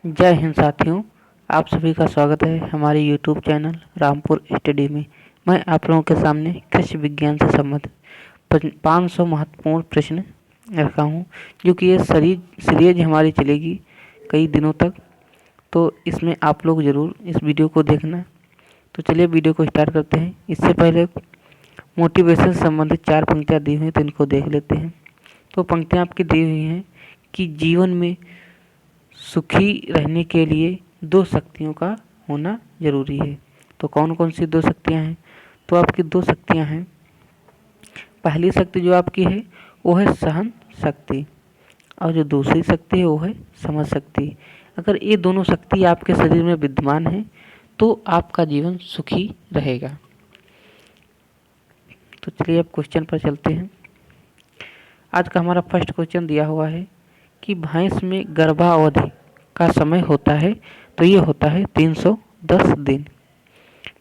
जय हिंद साथियों। आप सभी का स्वागत है हमारे YouTube चैनल रामपुर स्टडी में। मैं आप लोगों के सामने कृषि विज्ञान से संबंधित 500 महत्वपूर्ण प्रश्न रखा हूं, जो कि ये सीरीज हमारी चलेगी कई दिनों तक। तो इसमें आप लोग ज़रूर इस वीडियो को देखना। तो चलिए वीडियो को स्टार्ट करते हैं। इससे पहले मोटिवेशन से संबंधित 4 पंक्तियाँ दी हुई हैं, तो इनको देख लेते हैं। तो पंक्तियाँ आपकी दी हुई हैं कि जीवन में सुखी रहने के लिए 2 शक्तियों का होना ज़रूरी है। तो कौन कौन सी 2 शक्तियाँ हैं? तो आपकी 2 शक्तियाँ हैं। पहली शक्ति जो आपकी है वो है सहन शक्ति, और जो दूसरी शक्ति है वो है समझ शक्ति। अगर ये दोनों शक्ति आपके शरीर में विद्यमान है तो आपका जीवन सुखी रहेगा। तो चलिए अब क्वेश्चन पर चलते हैं। आज का हमारा फर्स्ट क्वेश्चन दिया हुआ है कि भैंस में गर्भावधि का समय होता है, तो ये होता है 310 दिन।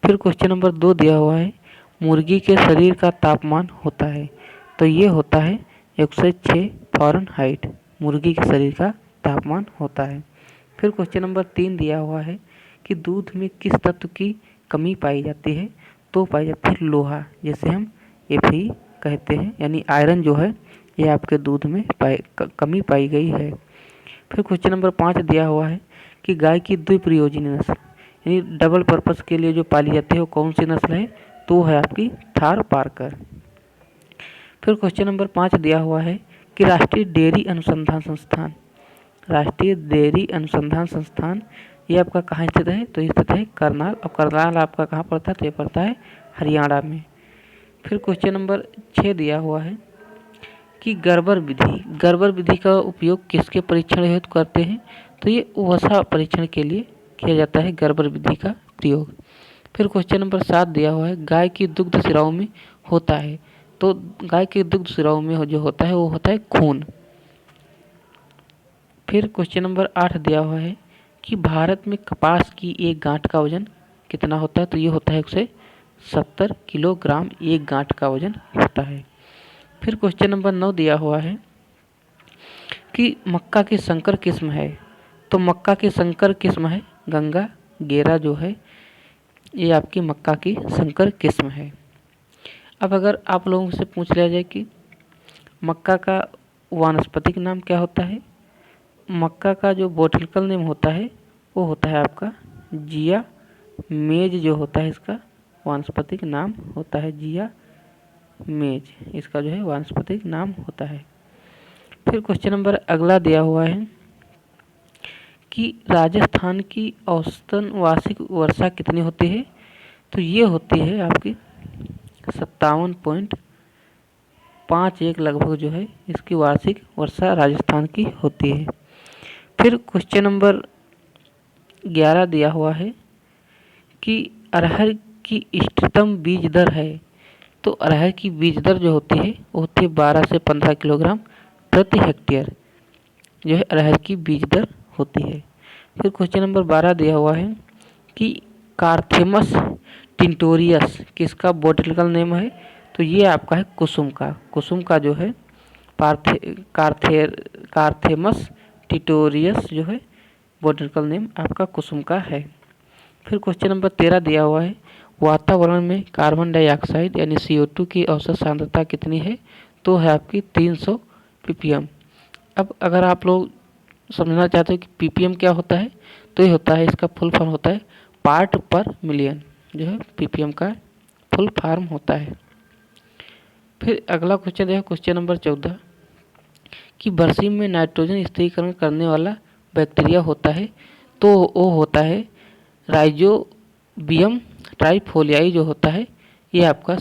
फिर क्वेश्चन नंबर 2 दिया हुआ है, मुर्गी के शरीर का तापमान होता है, तो ये होता है 106 फ़ारेनहाइट। मुर्गी के शरीर का तापमान होता है। फिर क्वेश्चन नंबर 3 दिया हुआ है कि दूध में किस तत्व की कमी पाई जाती है, तो पाई जाती है लोहा, जिसे हम Fe कहते हैं, यानी आयरन जो है ये आपके दूध में कमी पाई गई है। फिर क्वेश्चन नंबर 5 दिया हुआ है कि गाय की द्विप्रयोजनी नस्ल यानी डबल पर्पस के लिए जो पाली जाती है वो कौन सी नस्ल है, तो है आपकी थार पारकर। फिर क्वेश्चन नंबर 5 दिया हुआ है कि राष्ट्रीय डेयरी अनुसंधान संस्थान ये आपका कहाँ स्थित है, तो ये स्थित है करनाल। और करनाल आपका कहाँ पड़ता है, तो ये पड़ता है हरियाणा में। फिर क्वेश्चन नंबर 6 दिया हुआ है कि गर्बर विधि का उपयोग किसके परीक्षण हेतु करते हैं, तो ये वसा परीक्षण के लिए किया जाता है गर्बर विधि का प्रयोग। फिर क्वेश्चन नंबर 7 दिया हुआ है गाय की दुग्ध सिराओं में होता है, तो गाय के दुग्ध सिराओं में जो होता है वो होता है खून। फिर क्वेश्चन नंबर 8 दिया हुआ है कि भारत में कपास की एक गांठ का वजन कितना होता है, तो ये होता है 170 किलोग्राम एक गांठ का वजन होता है। फिर क्वेश्चन नंबर 9 दिया हुआ है कि मक्का की संकर किस्म है, तो मक्का की संकर किस्म है गंगा गेरा जो है ये आपकी मक्का की संकर किस्म है। अब अगर आप लोगों से पूछ लिया जाए कि मक्का का वानस्पतिक नाम क्या होता है, मक्का का जो बोटेनिकल नेम होता है वो होता है आपका जिया मेज, जो होता है इसका वानस्पतिक नाम होता है जिया मेज, इसका जो है वानस्पतिक नाम होता है। फिर क्वेश्चन नंबर अगला दिया हुआ है कि राजस्थान की औसतन वार्षिक वर्षा कितनी होती है, तो ये होती है आपकी 57.51 लगभग जो है इसकी वार्षिक वर्षा राजस्थान की होती है। फिर क्वेश्चन नंबर 11 दिया हुआ है कि अरहर की इष्टतम बीज दर है, तो अरहर की बीज दर जो होती है वो होती है 12 से 15 किलोग्राम प्रति हेक्टेयर, जो है अरहर की बीज दर होती है। फिर क्वेश्चन नंबर 12 दिया हुआ है कि कार्थेमस टिंटोरियस किसका बोटेनिकल नेम है, तो ये आपका है कुसुम का जो है कार्थेमस टिंटोरियस जो है बोटेनिकल नेम आपका कुसुम का है। फिर क्वेश्चन नंबर 13 दिया हुआ है वातावरण में कार्बन डाइऑक्साइड यानी CO2 की औसत सांद्रता कितनी है, तो है आपकी 300 ppm। अब अगर आप लोग समझना चाहते हो कि ppm क्या होता है, तो ये होता है इसका फुल फॉर्म होता है पार्ट पर मिलियन, जो है ppm का फुल फॉर्म होता है। फिर अगला क्वेश्चन है क्वेश्चन नंबर 14 कि बरसीम में नाइट्रोजन स्थिरीकरण करने वाला बैक्टीरिया होता है, तो वो होता है राइजोबियम ट्राइफोलियाई जो होता है ये आपका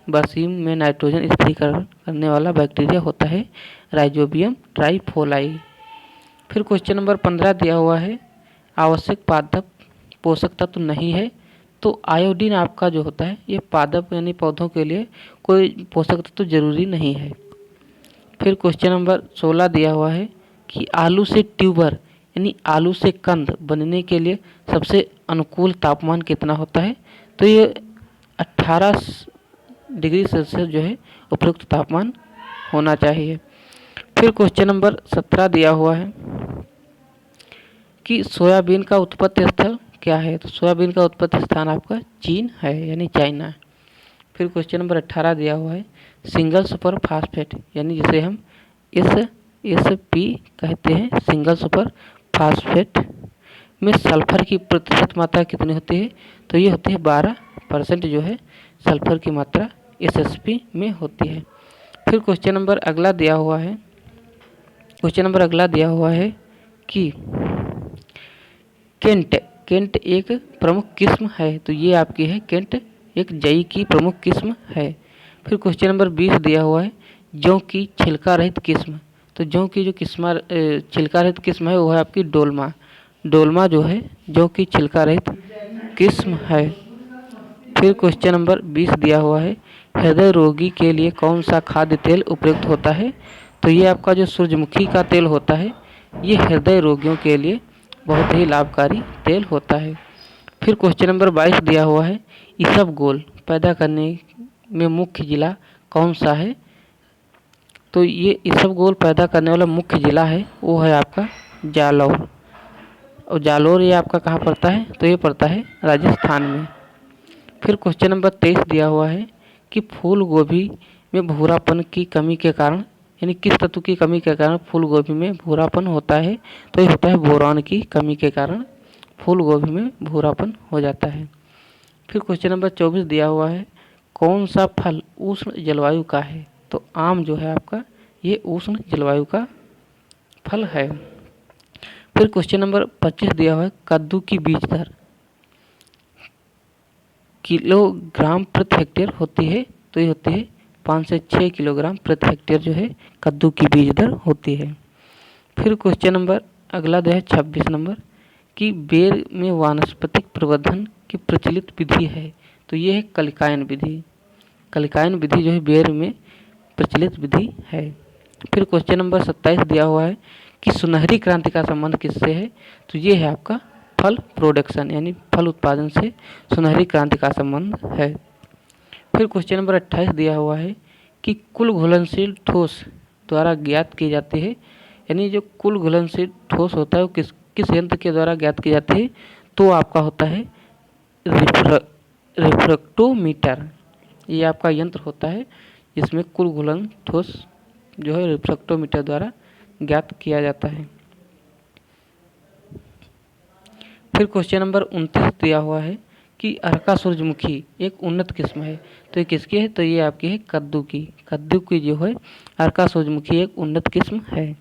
बरसीम में नाइट्रोजन स्थिरीकरण करने वाला बैक्टीरिया होता है राइजोबियम ट्राइफोलाई। फिर क्वेश्चन नंबर 15 दिया हुआ है आवश्यक पादप पोषक तत्व नहीं है, तो आयोडीन आपका जो होता है ये पादप यानी पौधों के लिए कोई पोषक तत्व जरूरी नहीं है। फिर क्वेश्चन नंबर 16 दिया हुआ है कि आलू से ट्यूबर यानी आलू से कंद बनने के लिए सबसे अनुकूल तापमान कितना होता है, तो ये 18 डिग्री सेल्सियस जो है उपयुक्त तापमान होना चाहिए। फिर क्वेश्चन नंबर 17 दिया हुआ है कि सोयाबीन का उत्पत्ति स्थल क्या है? तो सोयाबीन का उत्पत्ति स्थान आपका चीन है, यानी चाइना। फिर क्वेश्चन नंबर 18 दिया हुआ है, सिंगल सुपर फास्फेट यानी जिसे हम एस पी कहते हैं, सिंगल सुपर फास्फेट में सल्फर की प्रतिशत मात्रा कितनी होती है? तो ये होती है 12% जो है सल्फर की मात्रा एसएसपी में होती है। फिर क्वेश्चन नंबर अगला दिया हुआ है कि केंट एक प्रमुख किस्म है। तो ये आपकी है केंट एक जई की प्रमुख किस्म है। फिर क्वेश्चन नंबर 20 दिया हुआ है, जौ की छिलका रहित किस्म। तो जौ की जो छिलका रहित किस्म है वो है आपकी डोलमा जो है जौ की छिलका रहित किस्म है। फिर क्वेश्चन नंबर 20 दिया हुआ है, हृदय रोगी के लिए कौन सा खाद्य तेल उपयुक्त होता है? तो ये आपका जो सूरजमुखी का तेल होता है ये हृदय रोगियों के लिए बहुत ही लाभकारी तेल होता है। फिर क्वेश्चन नंबर 22 दिया हुआ है, इसबगोल पैदा करने में मुख्य जिला कौन सा है? तो ये इसबगोल पैदा करने वाला मुख्य जिला है वो है आपका जालौर। और जालौर ये आपका कहाँ पड़ता है? तो ये पड़ता है राजस्थान में। फिर क्वेश्चन नंबर 23 दिया हुआ है कि फूल गोभी में भूरापन की कमी के कारण यानी किस तत्व की कमी के कारण फूल गोभी में भूरापन होता है? तो ये होता है बोरान की कमी के कारण फूल गोभी में भूरापन हो जाता है। फिर क्वेश्चन नंबर 24 दिया हुआ है, कौन सा फल उष्ण जलवायु का है? तो आम जो है आपका ये उष्ण जलवायु का फल है। फिर क्वेश्चन नंबर 25 दिया हुआ है, कद्दू की बीज दर किलोग्राम प्रति हेक्टेयर होती है? तो ये होती है 5 से 6 किलोग्राम प्रति हेक्टेयर जो है कद्दू की बीज दर होती है। फिर क्वेश्चन नंबर अगला जो है 26 नंबर कि बेर में वानस्पतिक प्रवर्धन की प्रचलित विधि है। तो ये है कलिकायन विधि। कलिकायन विधि जो है बेर में प्रचलित विधि है। फिर क्वेश्चन नंबर 27 दिया हुआ है कि सुनहरी क्रांति का संबंध किससे है? तो ये है आपका फल प्रोडक्शन यानी फल उत्पादन से सुनहरी क्रांति का संबंध है। फिर क्वेश्चन नंबर 28 दिया हुआ है कि कुल घुलनशील ठोस द्वारा ज्ञात की जाती है, यानी जो कुल घुलनशील ठोस होता है वो किस यंत्र के द्वारा ज्ञात की जाती है? तो आपका होता है रिफ्रैक्टोमीटर। ये आपका यंत्र होता है जिसमें कुल घुलन ठोस जो है रिफ्रैक्टोमीटर द्वारा ज्ञात किया जाता है। फिर क्वेश्चन नंबर 29 दिया हुआ है कि अर्का सूरजमुखी एक उन्नत किस्म है। तो ये किसकी है? तो ये आपकी है कद्दू की जो है अर्का सूरजमुखी एक उन्नत किस्म है।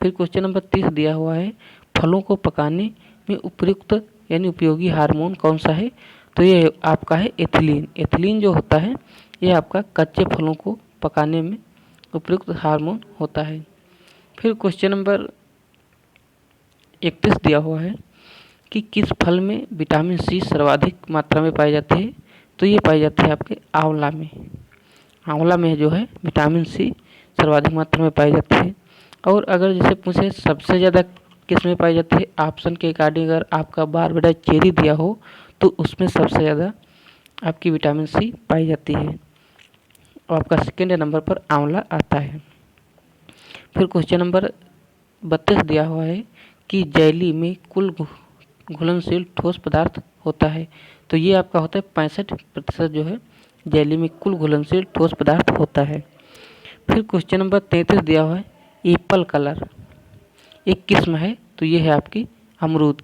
फिर क्वेश्चन नंबर 30 दिया हुआ है, फलों को पकाने में उपयुक्त यानी उपयोगी हार्मोन कौन सा है? तो ये आपका है एथिलीन। एथिलीन जो होता है ये आपका कच्चे फलों को पकाने में उपयुक्त हार्मोन होता है। फिर क्वेश्चन नंबर 31 दिया हुआ है कि किस फल में विटामिन सी सर्वाधिक मात्रा में पाई जाती है? तो ये पाई जाती है आपके आंवला में। आंवला में जो है विटामिन सी सर्वाधिक मात्रा में पाई जाती है। और अगर जैसे पूछे सबसे ज़्यादा किस में पाई जाती है, ऑप्शन के अकॉर्डिंग अगर आपका बारबेडा चेरी दिया हो तो उसमें सबसे ज़्यादा आपकी विटामिन सी पाई जाती है और आपका सेकेंड नंबर पर आंवला आता है। फिर क्वेश्चन नंबर 32 दिया हुआ है कि जेली में कुल घुलनशील ठोस पदार्थ होता है। तो ये आपका होता है 65% जो है जेली में कुल घुलनशील ठोस पदार्थ होता है। फिर क्वेश्चन नंबर 33 दिया हुआ है, एप्पल कलर एक किस्म है। तो ये है आपकी अमरूद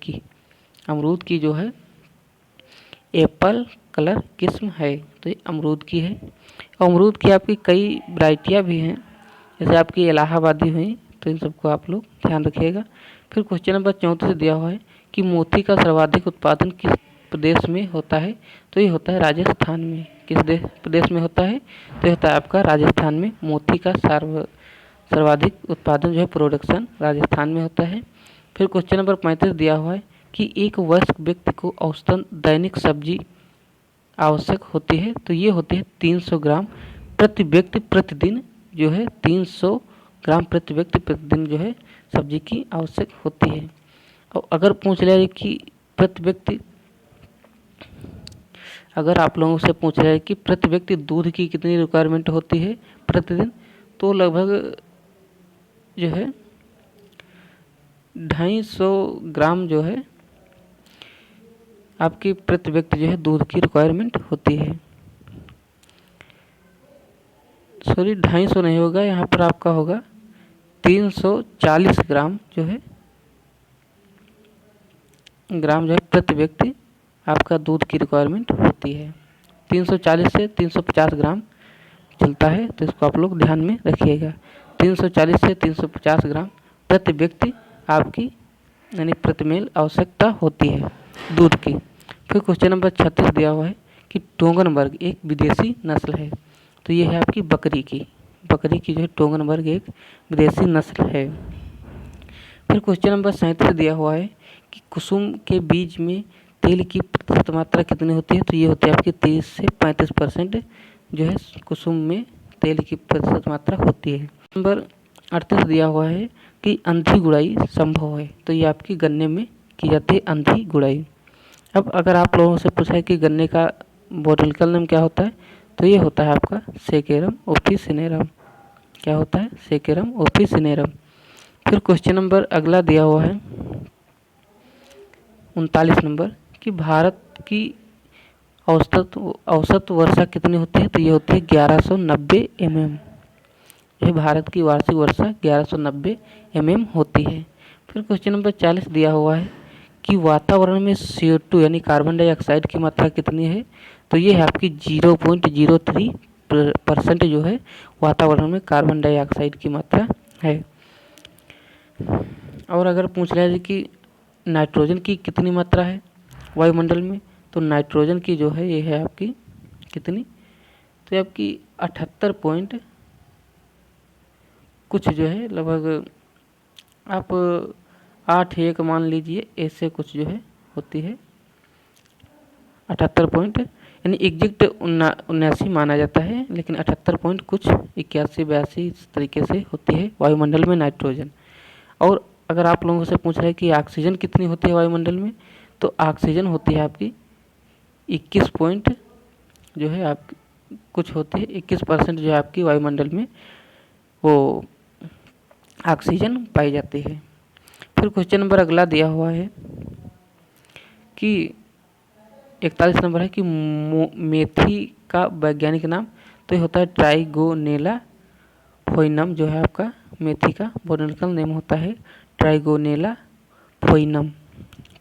की जो है एप्पल कलर किस्म है। तो ये अमरूद की है। अमरूद की आपकी कई वैरायटियाँ भी हैं, जैसे आपकी इलाहाबादी हुई, तो इन सबको आप लोग ध्यान रखिएगा। फिर क्वेश्चन नंबर 34 दिया हुआ है कि मोती का सर्वाधिक उत्पादन किस प्रदेश में होता है? तो ये होता है राजस्थान में। किस प्रदेश में होता है? तो ये होता है आपका राजस्थान में। मोती का सर्वाधिक उत्पादन जो है प्रोडक्शन राजस्थान में होता है। फिर क्वेश्चन नंबर 35 दिया हुआ है कि एक वयस्क व्यक्ति को औसतन दैनिक सब्जी आवश्यक होती है। तो ये होती है 300 ग्राम प्रति व्यक्ति प्रतिदिन जो है 300 ग्राम प्रति व्यक्ति प्रतिदिन जो है सब्जी की आवश्यक होती है। और अगर पूछ लिया कि प्रति व्यक्ति अगर आप लोगों से पूछ रहे हैं कि प्रति व्यक्ति दूध की कितनी रिक्वायरमेंट होती है प्रतिदिन, तो लगभग जो है 250 ग्राम जो है आपकी प्रति व्यक्ति जो है दूध की रिक्वायरमेंट होती है। सॉरी 250 नहीं होगा, यहाँ पर आपका होगा 340 ग्राम जो है प्रति व्यक्ति आपका दूध की रिक्वायरमेंट होती है। 340 से 350 ग्राम चलता है, तो इसको आप लोग ध्यान में रखिएगा। 340 से 350 ग्राम प्रति व्यक्ति आपकी यानी प्रति मेल आवश्यकता होती है दूध की। फिर क्वेश्चन नंबर 36 दिया हुआ है कि टोंगनबर्ग एक विदेशी नस्ल है, तो ये है आपकी बकरी की जो है टोंगनबर्ग एक विदेशी नस्ल है। फिर क्वेश्चन नंबर 37 दिया हुआ है कि कुसुम के बीज में तेल की प्रतिशत मात्रा कितनी होती है, तो ये होती है आपकी 30 से 35% जो है कुसुम में तेल की प्रतिशत मात्रा होती है। नंबर 38 दिया हुआ है कि अंधी गुड़ाई संभव है, तो ये आपकी गन्ने में की जाती है अंधी गुड़ाई। अब अगर आप लोगों से पूछा है कि गन्ने का बॉटनिकल नेम क्या होता है, तो ये होता है आपका सेकेरम ऑफिसिनेरम। क्या होता है? Saccharum officinarum. फिर क्वेश्चन नंबर अगला दिया हुआ है 39 नंबर कि भारत की औसत वर्षा कितनी होती है, तो ये होती है 1190 mm। यह भारत की वार्षिक वर्षा 1190 mm होती है। फिर क्वेश्चन नंबर 40 दिया हुआ है कि वातावरण में CO2 यानी कार्बन डाइऑक्साइड की मात्रा कितनी है, तो ये है आपकी 0.03% जो है वातावरण में कार्बन डाइऑक्साइड की मात्रा है। और अगर पूछ लिया जाए कि नाइट्रोजन की कितनी मात्रा है वायुमंडल में, तो नाइट्रोजन की जो है ये है आपकी कितनी, तो ये आपकी 78 पॉइंट कुछ जो है लगभग आप 8 मान लीजिए, ऐसे कुछ जो है होती है 78 पॉइंट, यानी एग्जैक्ट 79 माना जाता है, लेकिन 78 पॉइंट कुछ 81-82 इस तरीके से होती है वायुमंडल में नाइट्रोजन। और अगर आप लोगों से पूछ रहे हैं कि ऑक्सीजन कितनी होती है वायुमंडल में, तो ऑक्सीजन होती है आपकी 21 पॉइंट जो है आप कुछ होती है 21% जो है आपकी वायुमंडल में वो ऑक्सीजन पाई जाती है। फिर क्वेश्चन नंबर अगला दिया हुआ है कि 41 नंबर है कि मेथी का वैज्ञानिक नाम, तो ये होता है ट्राइगोनेला फोइनम, जो है आपका मेथी का बॉटनिकल नेम होता है ट्राइगोनेला फोइनम।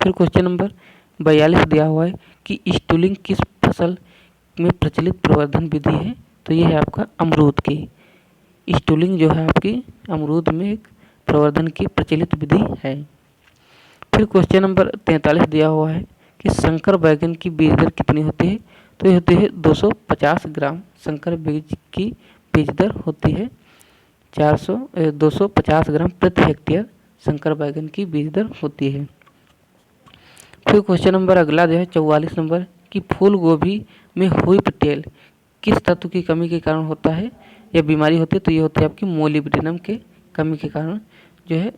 फिर क्वेश्चन नंबर 42 दिया हुआ है कि स्टूलिंग किस फसल में प्रचलित प्रवर्धन विधि है, तो ये है आपका अमरूद की। स्टूलिंग जो है आपकी अमरूद में एक प्रवर्धन की प्रचलित विधि है। फिर क्वेश्चन नंबर 43 दिया हुआ है कि संकर बैगन की बीज दर कितनी होती है, तो ये होती है 250 ग्राम संकर बीज की बीज दर होती है 250 ग्राम प्रति हेक्टेयर संकर बैगन की बीज दर होती है। फिर क्वेश्चन नंबर अगला जो है 44 नंबर कि फूल गोभी में व्हीप टेल किस तत्व की कमी के कारण होता है या बीमारी होती है, तो ये होती है आपकी मोलिब्डेनम के कमी के कारण जो है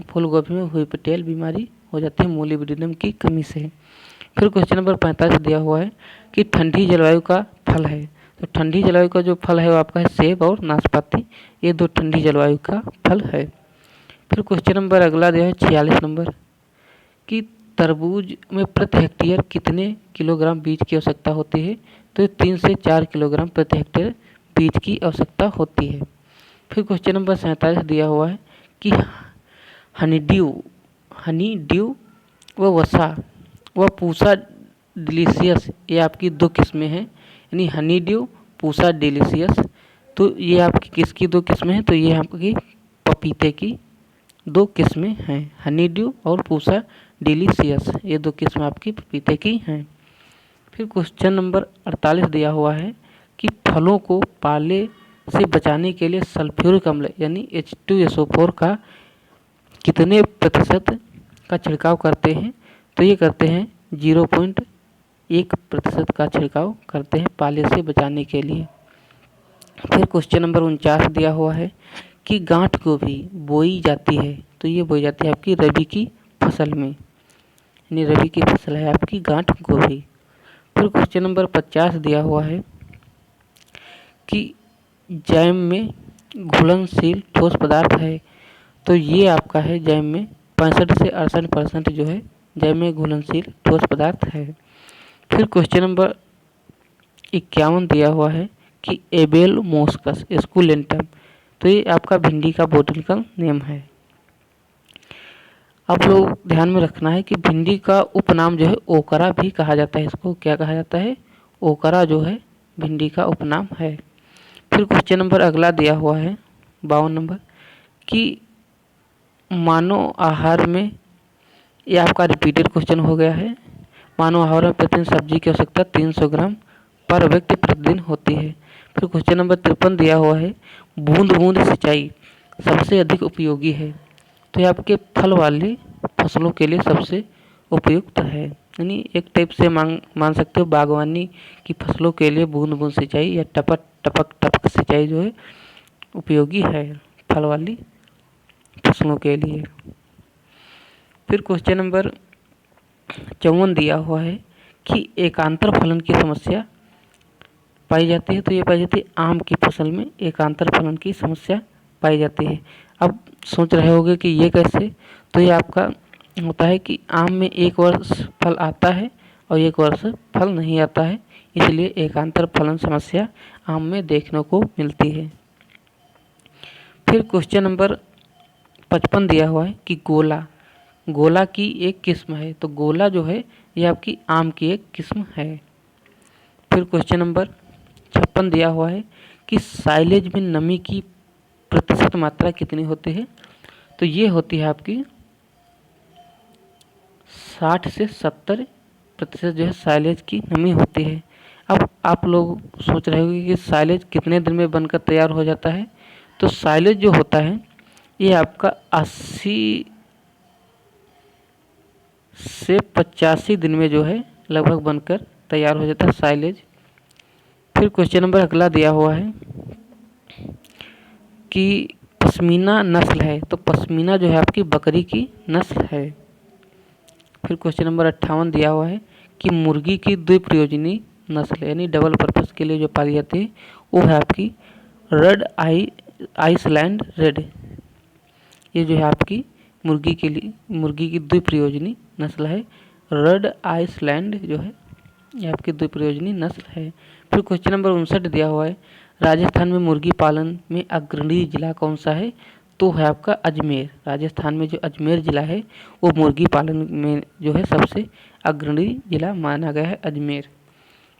फूल गोभी में व्हीप टेल बीमारी हो जाती है मोलिब्डेनम की कमी से। फिर क्वेश्चन नंबर 45 दिया हुआ है कि ठंडी जलवायु का फल है, तो ठंडी जलवायु का जो फल है वो आपका है सेब और नाशपाती, ये दो ठंडी जलवायु का फल है। फिर क्वेश्चन नंबर अगला दिया है 46 नंबर कि तरबूज में प्रति हेक्टेयर कितने किलोग्राम बीज की आवश्यकता होती है, तो 3 से 4 किलोग्राम प्रति हेक्टेयर बीज की आवश्यकता होती है। फिर क्वेश्चन नंबर 47 दिया हुआ है कि हनी ड्यू व वसा व पूसा डिलीशियस, ये आपकी दो किस्में हैं, यानी हनी ड्यू पूसा डिलीशियस, तो ये आपकी किसकी दो किस्में हैं, तो ये आपकी पपीते की दो किस्में हैं, हनी ड्यू और पूसा डिलीशियस, ये दो किस्में आपकी पपीते की हैं। फिर क्वेश्चन नंबर 48 दिया हुआ है कि फलों को पाले से बचाने के लिए सल्फ्यूरिक अम्ल यानी H2SO4 का कितने प्रतिशत का छिड़काव करते हैं, तो ये करते हैं 0.1% का छिड़काव करते हैं पाले से बचाने के लिए। फिर क्वेश्चन नंबर 49 दिया हुआ है कि गांठ गोभी बोई जाती है, तो ये बोई जाती है आपकी रबी की फसल में, यानी रबी की फसल है आपकी गांठ गोभी। फिर क्वेश्चन नंबर 50 दिया हुआ है कि जैम में घुलनशील ठोस पदार्थ है, तो ये आपका है जैम में 65 से 68% जो है जैव में घुलनशील ठोस पदार्थ है। फिर क्वेश्चन नंबर 51 दिया हुआ है कि एबेल मोस्कस स्कुलेंटम, तो ये आपका भिंडी का बोटनिकल नेम है। आप लोग ध्यान में रखना है कि भिंडी का उपनाम जो है ओकरा भी कहा जाता है। इसको क्या कहा जाता है? ओकरा जो है भिंडी का उपनाम है। फिर क्वेश्चन नंबर अगला दिया हुआ है 52 नंबर कि मानव आहार में, ये आपका रिपीटेड क्वेश्चन हो गया है, मानव आहार में प्रतिदिन सब्जी की आवश्यकता 300 ग्राम पर व्यक्ति प्रतिदिन होती है। फिर क्वेश्चन नंबर 53 दिया हुआ है बूंद बूंद सिंचाई सबसे अधिक उपयोगी है, तो ये आपके फल वाली फसलों के लिए सबसे उपयुक्त है। यानी एक टाइप से मान सकते हो बागवानी की फसलों के लिए बूंद बूंद सिंचाई या टपक टपक टपक सिंचाई जो है उपयोगी है फल वाली फसलों के लिए। फिर क्वेश्चन नंबर 54 दिया हुआ है कि एकांतर फलन की समस्या पाई जाती है, तो ये पाई जाती है आम की फसल में एकांतर फलन की समस्या पाई जाती है। अब सोच रहे होंगे कि ये कैसे, तो ये आपका होता है कि आम में एक वर्ष फल आता है और एक वर्ष फल नहीं आता है, इसलिए एकांतर फलन समस्या आम में देखने को मिलती है। फिर क्वेश्चन नंबर 55 दिया हुआ है कि गोला की एक किस्म है, तो गोला जो है ये आपकी आम की एक किस्म है। फिर क्वेश्चन नंबर 56 दिया हुआ है कि साइलेज में नमी की प्रतिशत मात्रा कितनी होती है, तो ये होती है आपकी 60 से 70% जो है साइलेज की नमी होती है। अब आप लोग सोच रहे होंगे कि साइलेज कितने दिन में बनकर तैयार हो जाता है, तो साइलेज जो होता है ये आपका 80 से 85 दिन में जो है लगभग बनकर तैयार हो जाता है साइलेज। फिर क्वेश्चन नंबर अगला दिया हुआ है कि पश्मीना नस्ल है, तो पश्मीना जो है आपकी बकरी की नस्ल है। फिर क्वेश्चन नंबर 58 दिया हुआ है कि मुर्गी की द्विप्रयोजनी नस्ल यानी डबल पर्पस के लिए जो पाली जाती है वो है आपकी रेड आइसलैंड रेड। ये जो है आपकी मुर्गी की द्विप्रयोजनी नस्ल है, रेड आइसलैंड जो है ये आपकी द्विप्रयोजनी नस्ल है। फिर क्वेश्चन नंबर 59 दिया हुआ है राजस्थान में मुर्गी पालन में अग्रणी जिला कौन सा है, तो है आपका अजमेर। राजस्थान में जो अजमेर जिला है वो मुर्गी पालन में जो है सबसे अग्रणी जिला माना गया है अजमेर।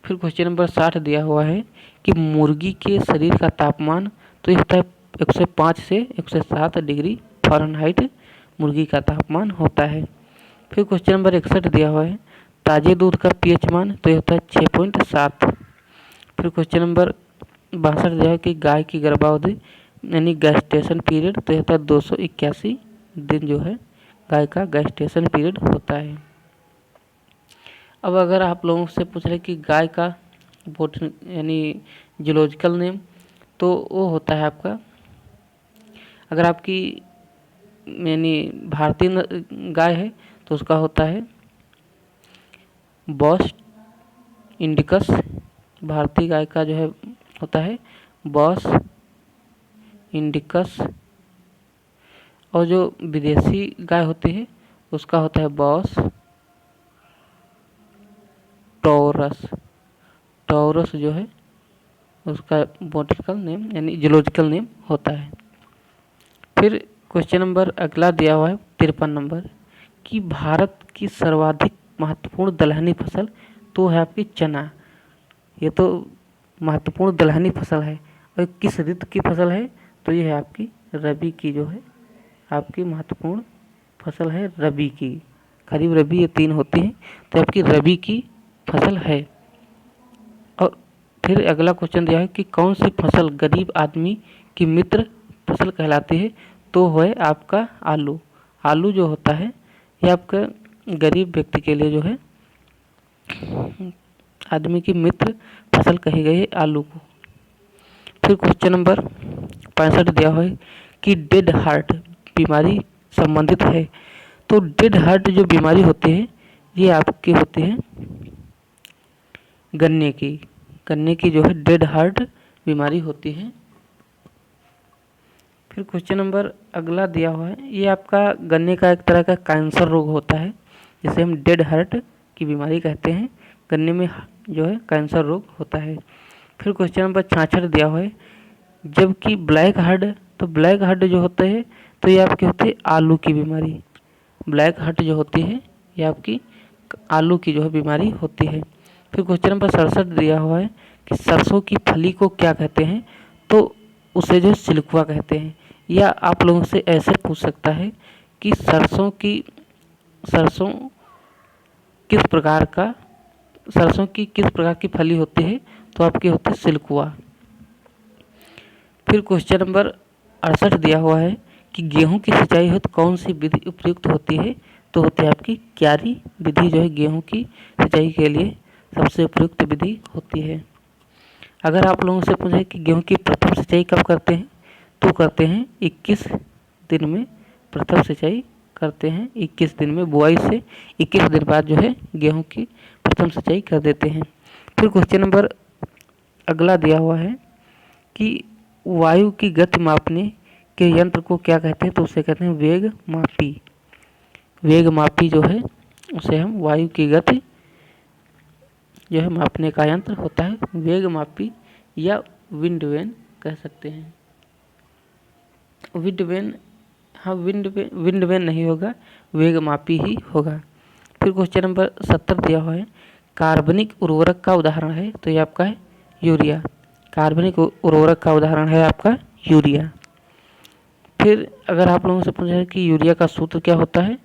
फिर क्वेश्चन नंबर 60 दिया हुआ है कि मुर्गी के शरीर का तापमान, तो ये होता है 105 से 107 डिग्री फ़ारेनहाइट मुर्गी का तापमान होता है। फिर क्वेश्चन नंबर 61 दिया हुआ है ताजे दूध का पीएच मान, तो ये होता है 6.7। फिर क्वेश्चन नंबर 62 दिया है कि गाय की गर्भावधि यानी गैस्टेशन पीरियड, तो यह होता है 281 दिन जो है गाय का गैस्टेशन पीरियड होता है। अब अगर आप लोगों से पूछ रहे कि गाय का यानी जूलॉजिकल नेम, तो वो होता है आपका, अगर आपकी यानी भारतीय गाय है तो उसका होता है बॉस इंडिकस। भारतीय गाय का जो है होता है बॉस इंडिकस, और जो विदेशी गाय होती है उसका होता है बॉस टॉरस जो है उसका बॉटनिकल नेम यानी जूलॉजिकल नेम होता है। फिर क्वेश्चन नंबर अगला दिया हुआ है 53 नंबर कि भारत की सर्वाधिक महत्वपूर्ण दलहनी फसल, तो है आपकी चना। ये तो महत्वपूर्ण दलहनी फसल है और किस ऋतु की फसल है, तो ये है आपकी रबी की जो है आपकी महत्वपूर्ण फसल है रबी की। खरीफ रबी ये 3 होती हैं, तो आपकी रबी की फसल है। और फिर अगला क्वेश्चन दिया है कि कौन सी फसल गरीब आदमी की मित्र फसल कहलाती है, तो है आपका आलू। आलू जो होता है ये आपका गरीब व्यक्ति के लिए जो है आदमी की मित्र फसल कही गई है आलू को। फिर क्वेश्चन नंबर 65 दिया हुआ है कि डेड हार्ट बीमारी संबंधित है, तो डेड हार्ट जो बीमारी होती है ये आपकी होती है गन्ने की जो है डेड हार्ट बीमारी होती है। फिर क्वेश्चन नंबर अगला दिया हुआ है, ये आपका गन्ने का एक तरह का कैंसर रोग होता है, जिसे हम डेड हार्ट की बीमारी कहते हैं। गन्ने में जो है कैंसर रोग होता है। फिर क्वेश्चन नंबर 66 दिया हुआ है, जबकि ब्लैक हार्ट, तो ब्लैक हार्ट जो होते हैं तो ये आपके होते हैं आलू की बीमारी। ब्लैक हार्ट जो होती है ये आपकी आलू की जो है बीमारी होती है। फिर क्वेश्चन नंबर 67 दिया हुआ है कि सरसों की फली को क्या कहते हैं, तो उसे जो सिलकुआ कहते हैं। या आप लोगों से ऐसे पूछ सकता है कि सरसों की किस प्रकार की फली होती है, तो आपकी होती है सिलकुआ। फिर क्वेश्चन नंबर 68 दिया हुआ है कि गेहूं की सिंचाई हेतु कौन सी विधि उपयुक्त होती है, तो होती है आपकी क्यारी विधि जो है गेहूं की सिंचाई के लिए सबसे उपयुक्त विधि होती है। अगर आप लोगों से पूछे कि गेहूं की प्रथम सिंचाई कब करते हैं, तो करते हैं 21 दिन में प्रथम सिंचाई करते हैं। 21 दिन में बुआई से 21 दिन बाद जो है गेहूं की प्रथम सिंचाई कर देते हैं। फिर क्वेश्चन नंबर अगला दिया हुआ है कि वायु की गति मापने के यंत्र को क्या कहते हैं, तो उसे कहते हैं वेग मापी। वेग मापी जो है उसे हम वायु की गति जो है मापने का यंत्र होता है वेग मापी, या विंड वेन कह सकते हैं। विंड वेन, हाँ विंड वेन नहीं होगा, वेग मापी ही होगा। फिर क्वेश्चन नंबर 70 दिया हुआ है, कार्बनिक उर्वरक का उदाहरण है, तो ये आपका है यूरिया। कार्बनिक उर्वरक का उदाहरण है आपका यूरिया। फिर अगर आप लोगों से पूछा है कि यूरिया का सूत्र क्या होता है,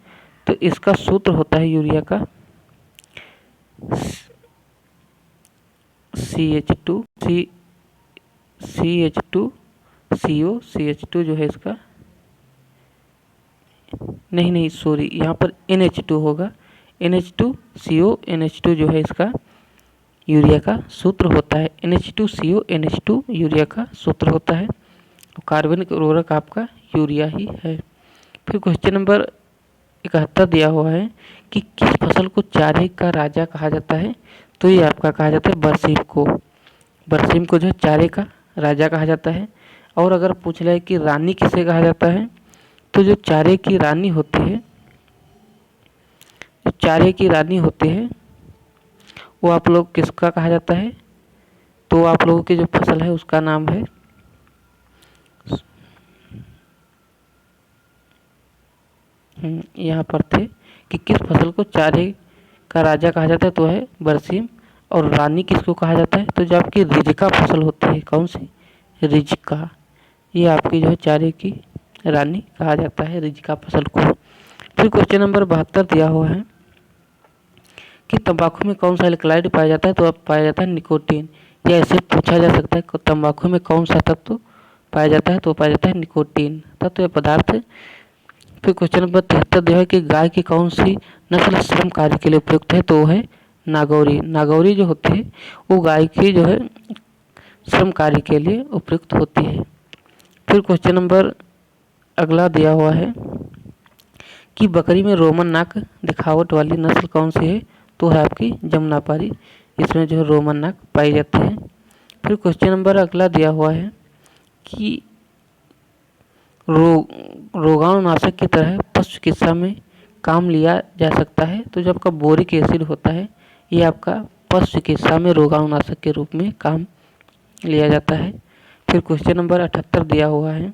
तो इसका सूत्र होता है यूरिया का CH2CO जो है इसका, नहीं सॉरी, यहाँ पर NH2 होगा। NH2CO जो है इसका यूरिया का सूत्र होता है। NH2CO यूरिया का सूत्र होता है। तो कार्बनिक उर्वरक आपका यूरिया ही है। फिर क्वेश्चन नंबर 71 दिया हुआ है कि किस फसल को चारे का राजा कहा जाता है, तो ये आपका कहा जाता है बरसीम को। बरसीम को जो है चारे का राजा कहा जाता है। और अगर पूछ ले कि रानी किसे कहा जाता है, तो जो चारे की रानी होती है, जो चारे की रानी होती है वो आप लोग किसका कहा जाता है, तो आप लोगों की जो फसल है उसका नाम है यहाँ पर थे कि किस फसल को चारे का राजा कहा जाता है, तो है बरसीम। और रानी किसको कहा जाता है, तो जो आपकी रिजिका फसल होती है, कौन सी, रिजिका, ये आपकी जो है चारे की रानी कहा जाता है रिजिका फसल को। फिर क्वेश्चन नंबर 72 दिया हुआ है कि तंबाकू में कौन सा एल्कलॉइड पाया जाता है, तो अब पाया जाता है निकोटीन। या ऐसे पूछा जा सकता है तंबाकू में कौन सा तत्व पाया जाता है, तो पाया जाता है निकोटीन तत्व या पदार्थ। फिर क्वेश्चन नंबर 73 दिया है कि गाय की कौन सी नस्ल श्रम कार्य के लिए उपयुक्त है, तो वो है नागौरी। नागौरी जो होती है वो गाय की जो है श्रम कार्य के लिए उपयुक्त होती है। फिर क्वेश्चन नंबर अगला दिया हुआ है कि बकरी में रोमन नाक दिखावट वाली नस्ल कौन सी है, तो है आपकी जमुनापारी। इसमें जो है रोमन नाक पाई जाती है। फिर क्वेश्चन नंबर अगला दिया हुआ है कि रोगाणुनाशक की तरह पशु चिकित्सा में काम लिया जा सकता है, तो जो आपका बोरिक एसिड होता है ये आपका पशु चिकित्सा में रोगाणुनाशक के रूप में काम लिया जाता है। फिर क्वेश्चन नंबर 78 दिया हुआ है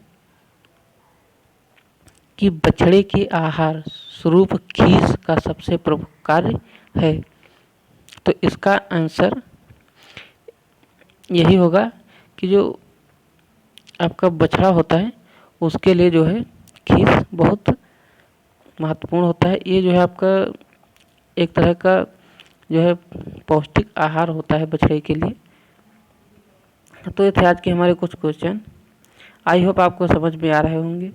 कि बछड़े के आहार स्वरूप खीस का सबसे प्रमुख कार्य है, तो इसका आंसर यही होगा कि जो आपका बछड़ा होता है उसके लिए जो है खीस बहुत महत्वपूर्ण होता है। ये जो है आपका एक तरह का जो है पौष्टिक आहार होता है बछड़े के लिए। तो ये थे आज के हमारे कुछ क्वेश्चन। आई होप आपको समझ में आ रहे होंगे।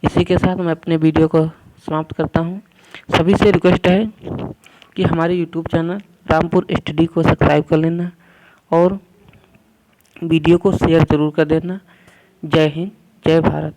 इसी के साथ मैं अपने वीडियो को समाप्त करता हूँ। सभी से रिक्वेस्ट है कि हमारे यूट्यूब चैनल रामपुर स्टडी को सब्सक्राइब कर लेना और वीडियो को शेयर ज़रूर कर देना। जय हिंद, जय भारत।